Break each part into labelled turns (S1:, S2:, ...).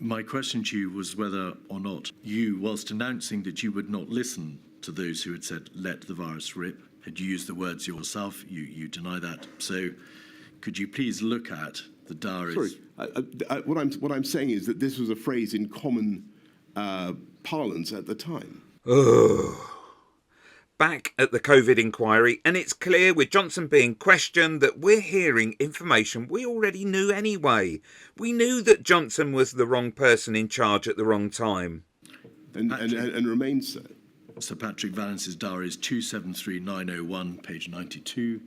S1: My question to you was whether or not you, whilst announcing that you would not listen to those who had said, let the virus rip, had you used the words yourself? You deny that. So could you please look at the diaries?
S2: Sorry, what I'm saying is that this was a phrase in common parlance at the time.
S3: Oh. Back at the COVID inquiry, and it's clear with Johnson being questioned that we're hearing information we already knew anyway. We knew that Johnson was the wrong person in charge at the wrong time.
S2: And remains so.
S1: Sir Patrick Vallance's diary is 273901, page 92.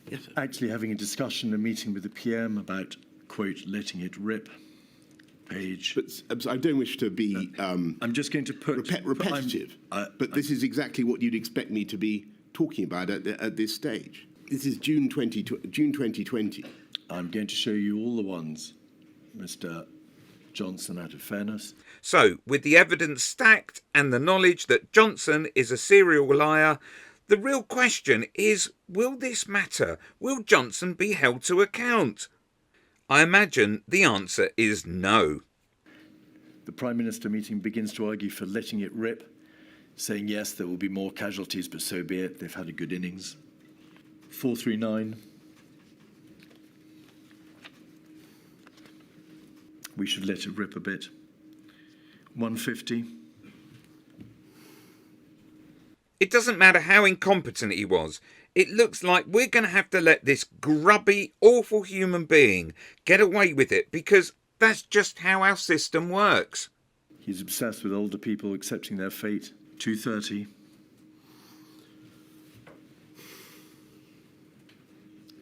S2: Yes, sir.
S1: Actually having a discussion, a meeting with the PM about, quote, letting it rip. Page.
S2: But I don't wish to be
S1: I'm just going to put
S2: repetitive, but this is exactly what you'd expect me to be talking about at this stage. This is June 2020.
S1: I'm going to show you all the ones, Mr. Johnson, out of fairness.
S3: So, with the evidence stacked and the knowledge that Johnson is a serial liar, the real question is, will this matter? Will Johnson be held to account? I imagine the answer is no.
S1: The Prime Minister meeting begins to argue for letting it rip, saying yes, there will be more casualties, but so be it. They've had a good innings. 439. We should let it rip a bit. 150.
S3: It doesn't matter how incompetent he was. It looks like we're going to have to let this grubby, awful human being get away with it because that's just how our system works.
S1: He's obsessed with older people accepting their fate. 230.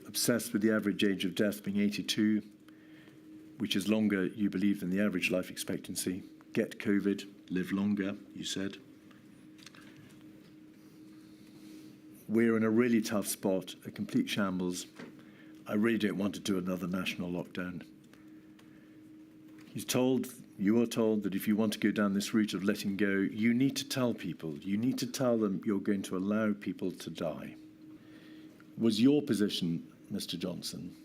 S1: Obsessed with the average age of death being 82, which is longer, you believe, than the average life expectancy. Get COVID, live longer, you said. We're in a really tough spot, a complete shambles. I really don't want to do another national lockdown. You are told that if you want to go down this route of letting go, you need to tell people, you need to tell them you're going to allow people to die. Was your position, Mr. Johnson,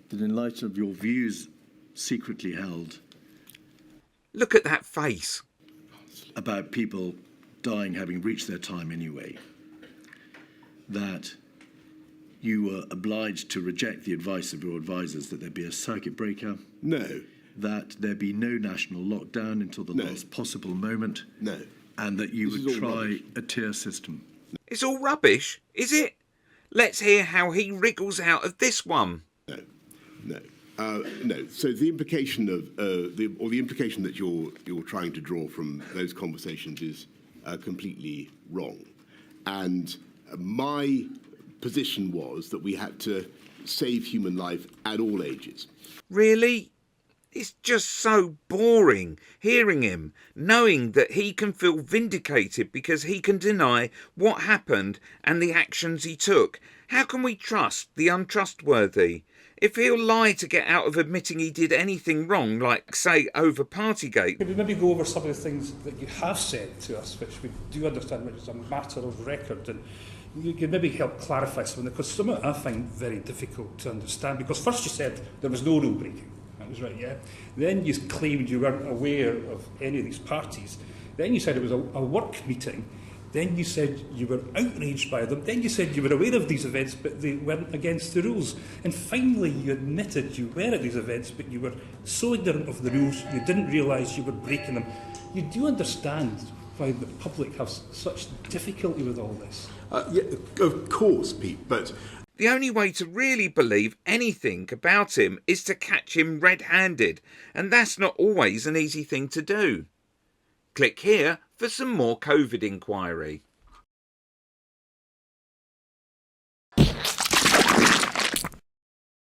S1: that in light of your views secretly held...
S3: Look at that face.
S1: ...about people dying having reached their time anyway, that you were obliged to reject the advice of your advisors that there be a circuit breaker?
S2: No.
S1: That there be no national lockdown until the last possible moment?
S2: No.
S1: And that you would try a tier system?
S3: It's all rubbish, is it? Let's hear how he wriggles out of this one.
S2: No. So the implication of the implication that you're trying to draw from those conversations is completely wrong. And my position was that we had to save human life at all ages.
S3: Really? It's just so boring hearing him, knowing that he can feel vindicated because he can deny what happened and the actions he took. How can we trust the untrustworthy? If he'll lie to get out of admitting he did anything wrong, like, say, over Partygate...
S4: Could we maybe go over some of the things that you have said to us, which we do understand, which is a matter of record, and you could maybe help clarify some of them, because some of it I find very difficult to understand, because first you said there was no rule breaking. That was right, yeah? Then you claimed you weren't aware of any of these parties. Then you said it was a work meeting. Then you said you were outraged by them. Then you said you were aware of these events, but they weren't against the rules. And finally, you admitted you were at these events, but you were so ignorant of the rules, you didn't realise you were breaking them. You do understand why the public has such difficulty with all this?
S2: Yeah, of course, Pete, but...
S3: The only way to really believe anything about him is to catch him red-handed, and that's not always an easy thing to do. Click here for some more COVID inquiry.